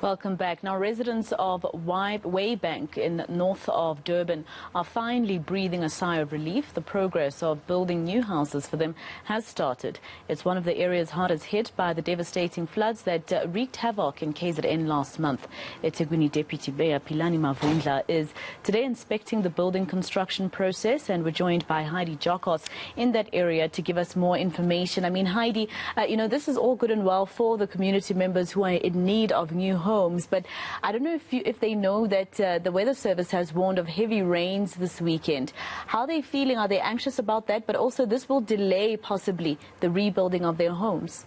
Welcome back. Now, residents of Wyebank in north of Durban are finally breathing a sigh of relief. The progress of building new houses for them has started. It's one of the areas hardest hit by the devastating floods that wreaked havoc in KZN last month. eThekwini Deputy Mayor Philani Mavundla is today inspecting the building construction process, and we're joined by Heidi Giokos in that area to give us more information. I mean, Heidi, this is all good and well for the community members who are in need of new homes, but I don't know if they know that the Weather Service has warned of heavy rains this weekend. How are they feeling? Are they anxious about that? But also this will delay possibly the rebuilding of their homes.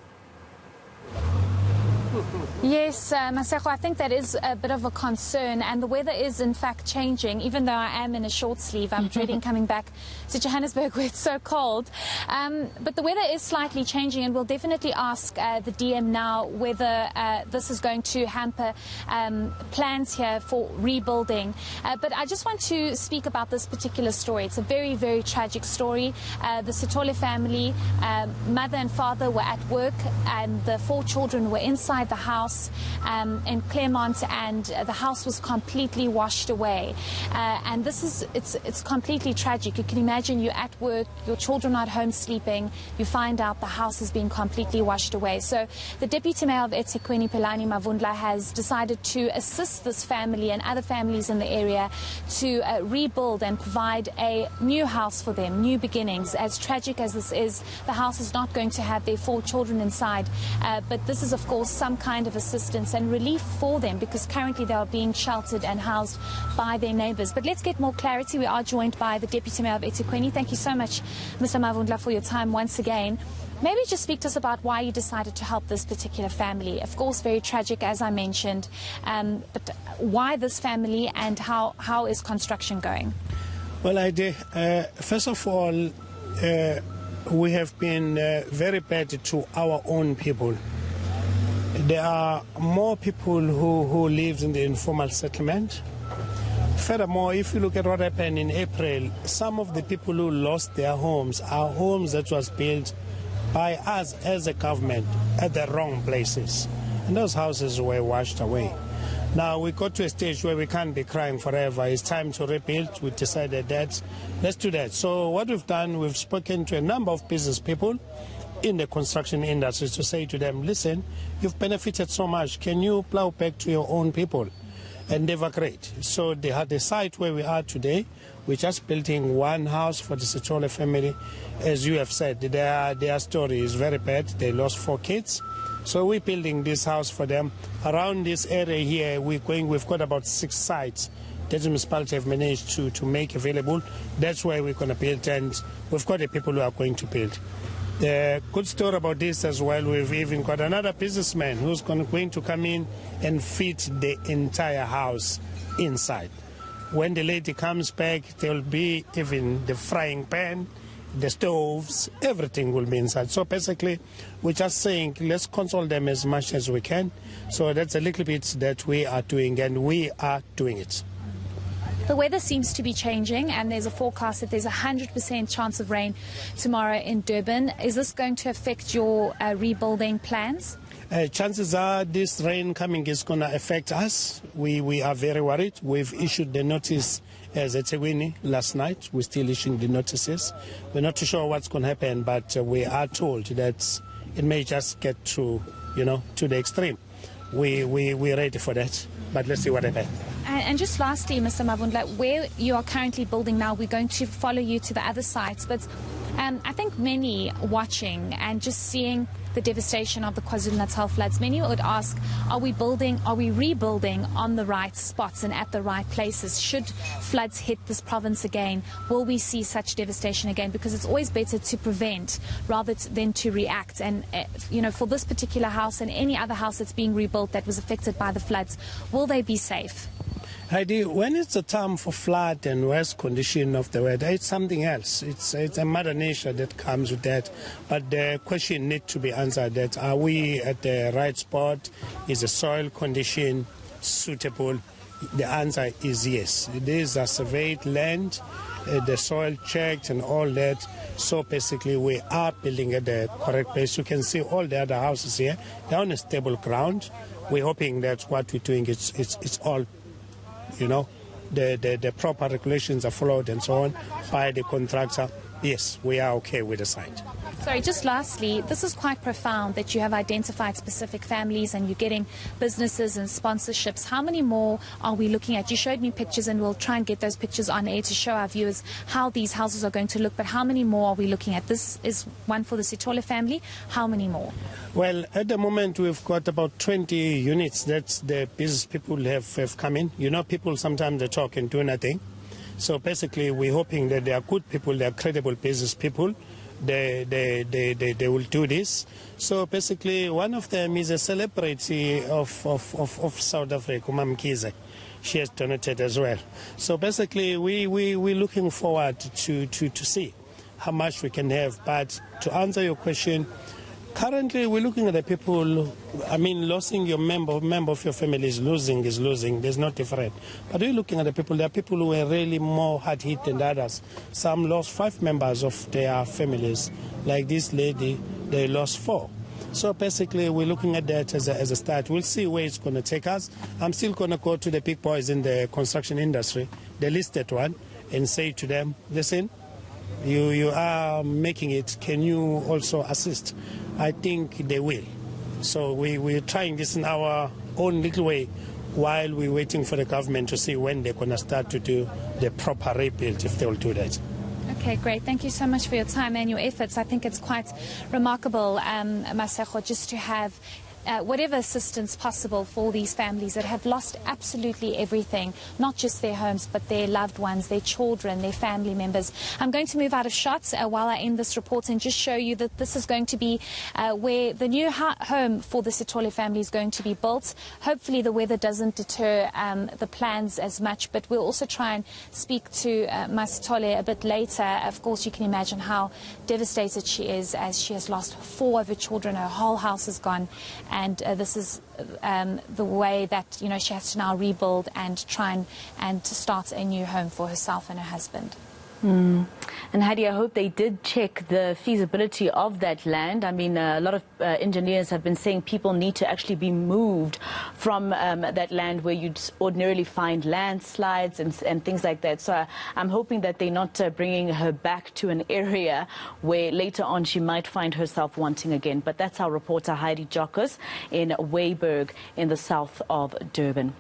Yes, Maseko, I think that is a bit of a concern, and the weather is in fact changing. Even though I am in a short sleeve, I'm dreading coming back to Johannesburg where it's so cold. But the weather is slightly changing, and we'll definitely ask the DM now whether this is going to hamper plans here for rebuilding. But I just want to speak about this particular story. It's a very, very tragic story. The Sithole family, mother and father were at work, and the 4 children were inside the house in Claremont, and the house was completely washed away. And it's completely tragic. You can imagine you're at work, your children are at home sleeping, you find out the house has been completely washed away. So the Deputy Mayor of eThekwini, Philani Mavundla, has decided to assist this family and other families in the area to rebuild and provide a new house for them, new beginnings. As tragic as this is, the house is not going to have their 4 children inside, but this is of course some kind of assistance and relief for them, because currently they are being sheltered and housed by their neighbours. But let's get more clarity. We are joined by the Deputy Mayor of eThekwini. Thank you so much, Mr. Mavundla, for your time once again. Maybe just speak to us about why you decided to help this particular family. Of course, very tragic, as I mentioned, but why this family, and how is construction going? Well, Heidi, first of all, we have been very bad to our own people. There are more people who live in the informal settlement. Furthermore, if you look at what happened in April, some of the people who lost their homes are homes that was built by us as a government at the wrong places. And those houses were washed away. Now we got to a stage where we can't be crying forever. It's time to rebuild. We decided that let's do that. So what we've done, we've spoken to a number of business people in the construction industry to say to them, listen, you've benefited so much. Can you plow back to your own people? And they were great. So they had the site where we are today. We're just building one house for the Sithole family. As you have said, their story is very bad. They lost 4 kids. So we're building this house for them. Around this area here, we've got about 6 sites that the municipality have managed to make available. That's where we're going to build, and we've got the people who are going to build. The good story about this as well, we've even got another businessman who's going to come in and fit the entire house inside. When the lady comes back, there will be even the frying pan, the stoves, everything will be inside. So basically, we're just saying, let's console them as much as we can. So that's a little bit that we are doing, and we are doing it. The weather seems to be changing, and there's a forecast that there's a 100% chance of rain tomorrow in Durban. Is this going to affect your rebuilding plans? Chances are this rain coming is going to affect us. We are very worried. We've issued the notice as eThekwini last night. We're still issuing the notices. We're not too sure what's going to happen, but we are told that it may just get to the extreme. We're ready for that, but let's see what happens. And just lastly, Mr. Mavundla, where you are currently building now, we're going to follow you to the other sites, but I think many watching and just seeing the devastation of the KwaZulu-Natal floods, many would ask, are we rebuilding on the right spots and at the right places? Should floods hit this province again, will we see such devastation again? Because it's always better to prevent rather than to react. And, for this particular house and any other house that's being rebuilt that was affected by the floods, will they be safe? Heidi, when it's a time for flood and worst condition of the weather, it's something else. It's a mother nature that comes with that. But the question needs to be answered, that are we at the right spot? Is the soil condition suitable? The answer is yes. These are surveyed land, the soil checked and all that. So basically we are building at the correct place. You can see all the other houses here. They're on a stable ground. We're hoping that what we're doing it's all, the proper regulations are followed and so on by the contractor. Yes, we are okay with the site. Sorry, just lastly, this is quite profound that you have identified specific families and you're getting businesses and sponsorships. How many more are we looking at? You showed me pictures and we'll try and get those pictures on air to show our viewers how these houses are going to look. But how many more are we looking at? This is one for the Sithole family. How many more? Well, at the moment we've got about 20 units that the business people have come in. People sometimes they talk and do nothing. So basically we're hoping that they are good people, they are credible business people. They will do this. So basically one of them is a celebrity of South Africa, Mam Kiza. She has donated as well. So basically we're looking forward to see how much we can have. But to answer your question, currently we're looking at the people, losing your member of your family is losing. There's no different. But we're looking at the people, there are people who are really more hard hit than others. Some lost 5 members of their families. Like this lady, they lost 4. So basically we're looking at that as a start. We'll see where it's going to take us. I'm still going to go to the big boys in the construction industry, the listed one, and say to them, listen, you are making it, can you also assist? I think they will. So we're trying this in our own little way while we're waiting for the government to see when they're going to start to do the proper rebuild, if they will do that. Okay, great. Thank you so much for your time and your efforts. I think it's quite remarkable, Masego, just to have whatever assistance possible for these families that have lost absolutely everything, not just their homes, but their loved ones, their children, their family members. I'm going to move out of shots while I end this report and just show you that this is going to be where the new home for the Sithole family is going to be built. Hopefully the weather doesn't deter the plans as much, but we'll also try and speak to Masithole a bit later. Of course, you can imagine how devastated she is as she has lost 4 of her children. Her whole house is gone. And this is the way that, she has to now rebuild and try and start a new home for herself and her husband. And Heidi, I hope they did check the feasibility of that land. A lot of engineers have been saying people need to actually be moved from that land where you'd ordinarily find landslides and things like that. So I'm hoping that they're not bringing her back to an area where later on she might find herself wanting again. But that's our reporter Heidi Giokos in Wyebank in the south of Durban.